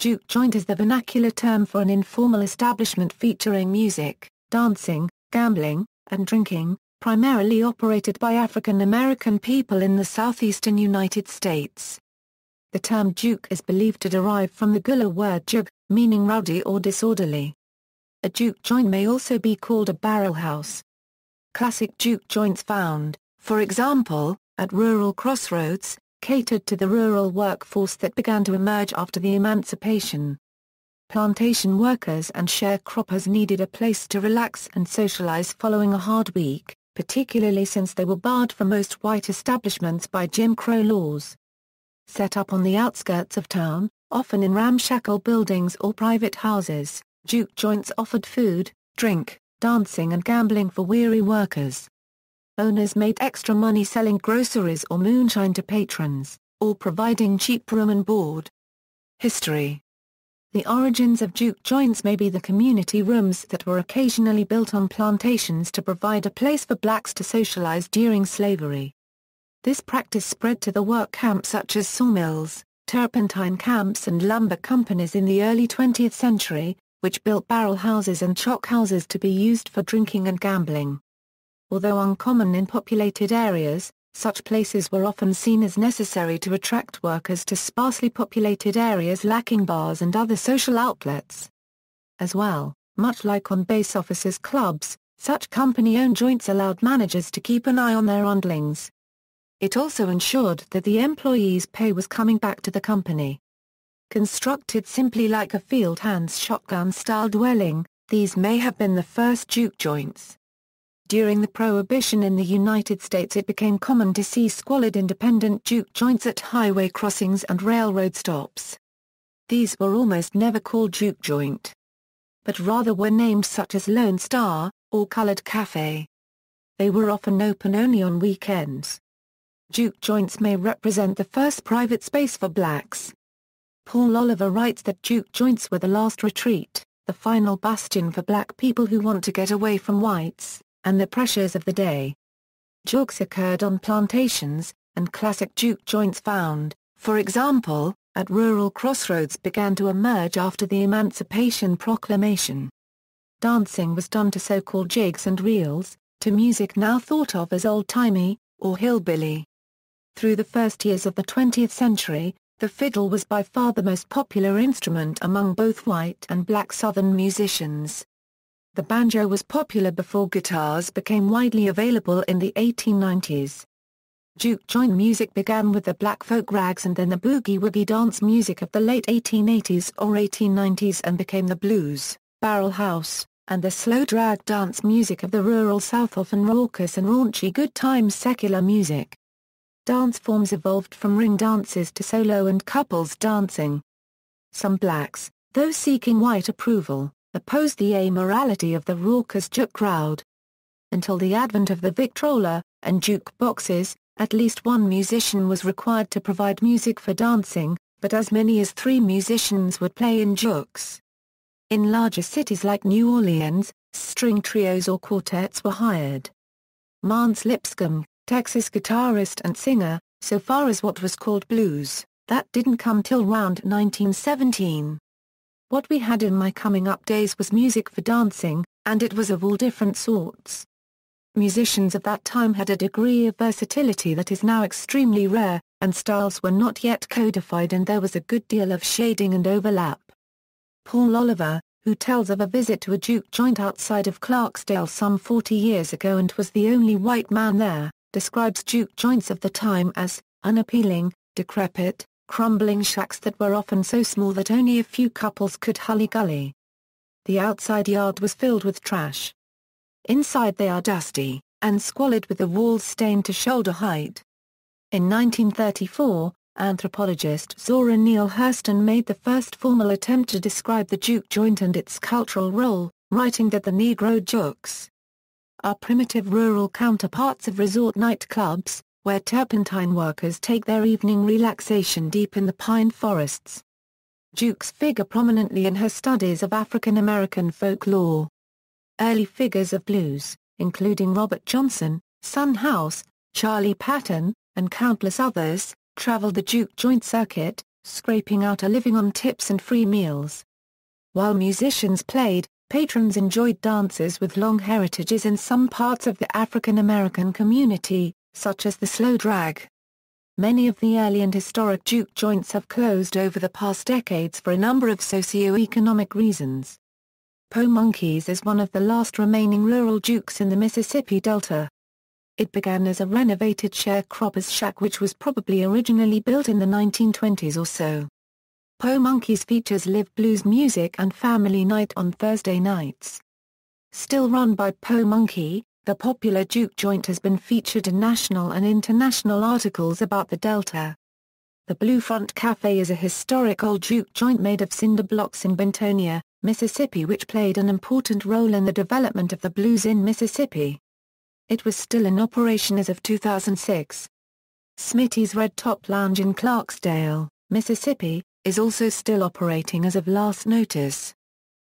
Juke joint is the vernacular term for an informal establishment featuring music, dancing, gambling, and drinking, primarily operated by African American people in the southeastern United States. The term juke is believed to derive from the Gullah word joog, meaning rowdy or disorderly. A juke joint may also be called a barrelhouse. Classic juke joints found, for example, at rural crossroads, catered to the rural workforce that began to emerge after the emancipation. Plantation workers and sharecroppers needed a place to relax and socialize following a hard week, particularly since they were barred from most white establishments by Jim Crow laws. Set up on the outskirts of town, often in ramshackle buildings or private houses, juke joints offered food, drink, dancing and gambling for weary workers. Owners made extra money selling groceries or moonshine to patrons, or providing cheap room and board. History. The origins of juke joints may be the community rooms that were occasionally built on plantations to provide a place for blacks to socialize during slavery. This practice spread to the work camps such as sawmills, turpentine camps and lumber companies in the early 20th century, which built barrel houses and chock houses to be used for drinking and gambling. Although uncommon in populated areas, such places were often seen as necessary to attract workers to sparsely populated areas lacking bars and other social outlets. As well, much like on base officers' clubs, such company-owned joints allowed managers to keep an eye on their underlings. It also ensured that the employees' pay was coming back to the company. Constructed simply like a field hand's shotgun-style dwelling, these may have been the first juke joints. During the Prohibition in the United States, it became common to see squalid independent juke joints at highway crossings and railroad stops. These were almost never called juke joint, but rather were named such as Lone Star, or Colored Cafe. They were often open only on weekends. Juke joints may represent the first private space for blacks. Paul Oliver writes that juke joints were the last retreat, the final bastion for black people who want to get away from whites and the pressures of the day. Jooks occurred on plantations, and classic juke joints found, for example, at rural crossroads began to emerge after the Emancipation Proclamation. Dancing was done to so-called jigs and reels, to music now thought of as old-timey, or hillbilly. Through the first years of the 20th century, the fiddle was by far the most popular instrument among both white and black Southern musicians. The banjo was popular before guitars became widely available in the 1890s. Juke joint music began with the black folk rags and then the boogie-woogie dance music of the late 1880s or 1890s and became the blues, barrelhouse, and the slow drag dance music of the rural South, often raucous and raunchy good times secular music. Dance forms evolved from ring dances to solo and couples dancing. Some blacks, though seeking white approval, opposed the amorality of the raucous juke crowd. Until the advent of the Victrola and juke boxes, at least one musician was required to provide music for dancing, but as many as 3 musicians would play in jukes. In larger cities like New Orleans, string trios or quartets were hired. Mance Lipscomb, Texas guitarist and singer, so far as what was called blues, that didn't come till round 1917. What we had in my coming up days was music for dancing, and it was of all different sorts. Musicians of that time had a degree of versatility that is now extremely rare, and styles were not yet codified and there was a good deal of shading and overlap. Paul Oliver, who tells of a visit to a juke joint outside of Clarksdale some 40 years ago and was the only white man there, describes juke joints of the time as unappealing, decrepit, crumbling shacks that were often so small that only a few couples could hully-gully. The outside yard was filled with trash. Inside they are dusty, and squalid with the walls stained to shoulder height. In 1934, anthropologist Zora Neale Hurston made the first formal attempt to describe the juke joint and its cultural role, writing that the Negro jukes are primitive rural counterparts of resort nightclubs, where turpentine workers take their evening relaxation deep in the pine forests. Jukes figure prominently in her studies of African American folklore. Early figures of blues, including Robert Johnson, Son House, Charlie Patton, and countless others, traveled the juke joint circuit, scraping out a living on tips and free meals. While musicians played, patrons enjoyed dances with long heritages in some parts of the African American community, such as the slow drag. Many of the early and historic juke joints have closed over the past decades for a number of socio-economic reasons. Po Monkeys is one of the last remaining rural jukes in the Mississippi Delta. It began as a renovated sharecroppers shack which was probably originally built in the 1920s or so. Po Monkeys features live blues music and family night on Thursday nights. Still run by Po Monkey, the popular juke joint has been featured in national and international articles about the Delta. The Blue Front Cafe is a historic old juke joint made of cinder blocks in Bentonia, Mississippi, which played an important role in the development of the blues in Mississippi. It was still in operation as of 2006. Smitty's Red Top Lounge in Clarksdale, Mississippi, is also still operating as of last notice.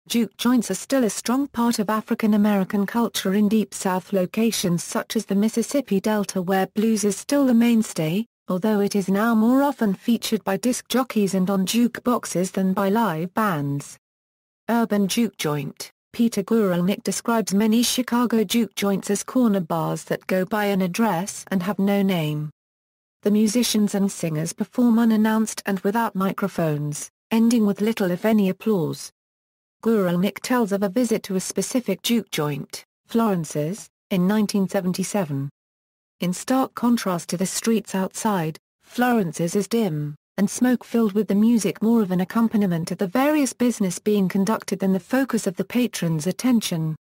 Juke joints are still a strong part of African American culture in Deep South locations such as the Mississippi Delta, where blues is still the mainstay, although it is now more often featured by disc jockeys and on jukeboxes than by live bands. Urban juke joint. Peter Guralnick describes many Chicago juke joints as corner bars that go by an address and have no name. The musicians and singers perform unannounced and without microphones, ending with little if any applause. Guralnick tells of a visit to a specific juke joint, Florence's, in 1977. In stark contrast to the streets outside, Florence's is dim, and smoke-filled with the music more of an accompaniment to the various business being conducted than the focus of the patron's attention.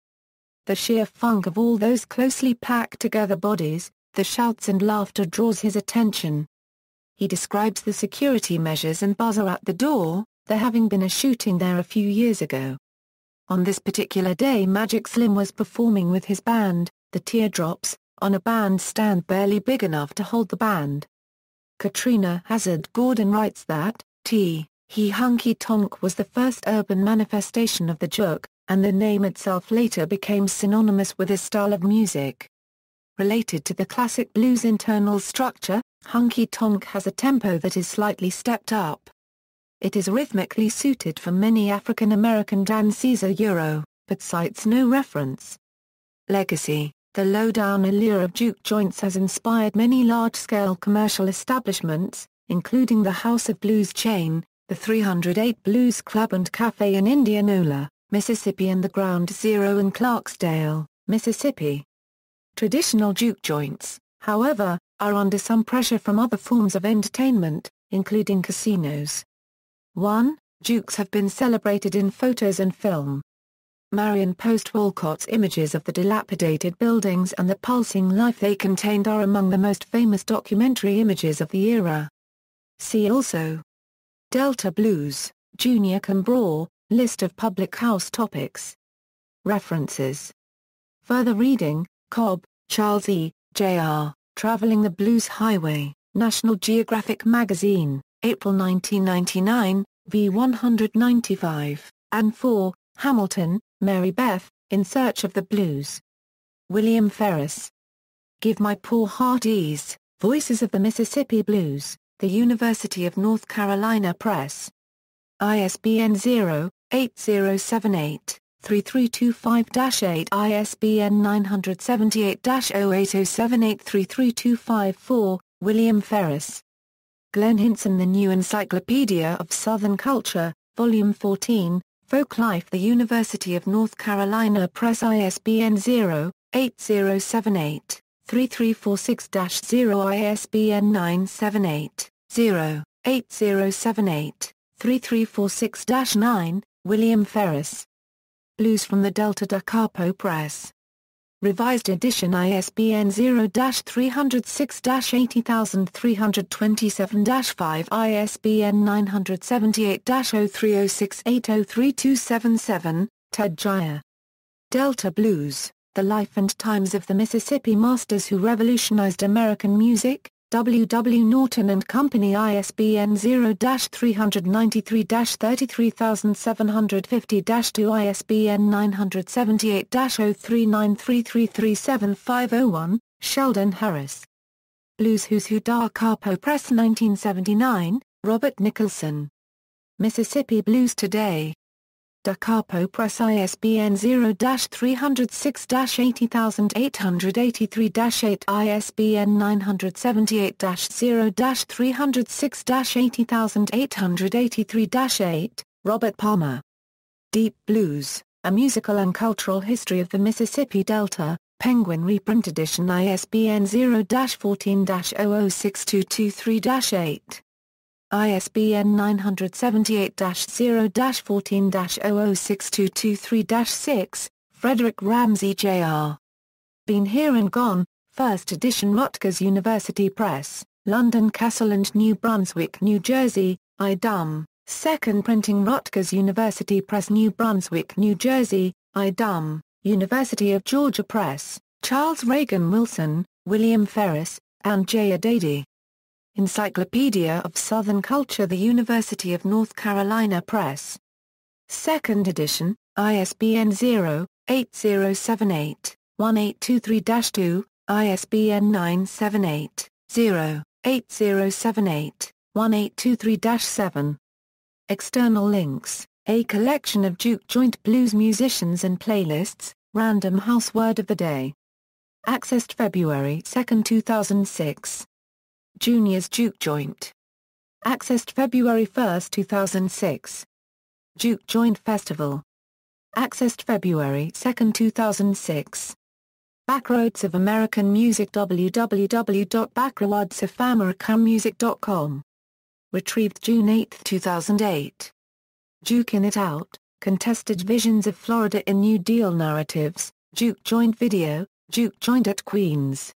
The sheer funk of all those closely packed together bodies, the shouts and laughter draws his attention. He describes the security measures and buzzer at the door, there having been a shooting there a few years ago. On this particular day Magic Slim was performing with his band, the Teardrops, on a bandstand barely big enough to hold the band. Katrina Hazard Gordon writes that, He Hunky Tonk was the first urban manifestation of the juke, and the name itself later became synonymous with his style of music. Related to the classic blues internal structure, hunky tonk has a tempo that is slightly stepped up. It is rhythmically suited for many African American dances but cites no reference. Legacy. The low-down allure of juke joints has inspired many large-scale commercial establishments, including the House of Blues chain, the 308 Blues Club and Cafe in Indianola, Mississippi, and the Ground Zero in Clarksdale, Mississippi. Traditional juke joints, however, are under some pressure from other forms of entertainment, including casinos. 1. Jukes have been celebrated in photos and film. Marion Post Walcott's images of the dilapidated buildings and the pulsing life they contained are among the most famous documentary images of the era. See also: Delta Blues, Junior Cambraw, List of public house topics. References. Further reading: Cobb, Charles E., Jr., Traveling the Blues Highway, National Geographic Magazine, April 1999, v. 195, and 4, Hamilton, Mary Beth, In Search of the Blues. William Ferris. Give My Poor Heart Ease, Voices of the Mississippi Blues, The University of North Carolina Press. ISBN 0-8078-3325-8 ISBN 978-0807833254, William Ferris. Glenn Hinson The New Encyclopedia of Southern Culture, Volume 14, Folklife The University of North Carolina Press ISBN 0-8078-3346-0 ISBN 978-0-8078-3346-9, William Ferris. Blues from the Delta Da Capo Press. Revised edition ISBN 0-306-80327-5 ISBN 978-0306803277, Ted Geier. Delta Blues, The Life and Times of the Mississippi Masters Who Revolutionized American Music, W. W. Norton and Company ISBN 0-393-33750-2 ISBN 978-039333750-1, Sheldon Harris. Blues Who's Who Da Capo Press 1979, Robert Nicholson. Mississippi Blues Today. Da Capo Press ISBN 0-306-80883-8 ISBN 978-0-306-80883-8 Robert Palmer. Deep Blues, A Musical and Cultural History of the Mississippi Delta, Penguin Reprint Edition ISBN 0-14-006223-8. ISBN 978-0-14-006223-6, Frederick Ramsey Jr. Been Here and Gone, 1st edition Rutgers University Press, London Castle and New Brunswick, New Jersey, IDUM, 2nd printing Rutgers University Press, New Brunswick, New Jersey, IDUM, University of Georgia Press, Charles Reagan Wilson, William Ferris, and J. Adady. Encyclopedia of Southern Culture, The University of North Carolina Press. 2nd edition, ISBN 0-8078-1823-2, ISBN 978-0-8078-1823-7. External links, a collection of Juke joint blues musicians and playlists, Random House Word of the Day. Accessed February 2, 2006. Junior's Juke Joint. Accessed February 1, 2006. Juke Joint Festival. Accessed February 2, 2006. Backroads of American Music, www.backroadsofamericanmusic.com. Retrieved June 8, 2008. Juke in It Out, Contested Visions of Florida in New Deal Narratives, Juke Joint Video, Juke Joint at Queens.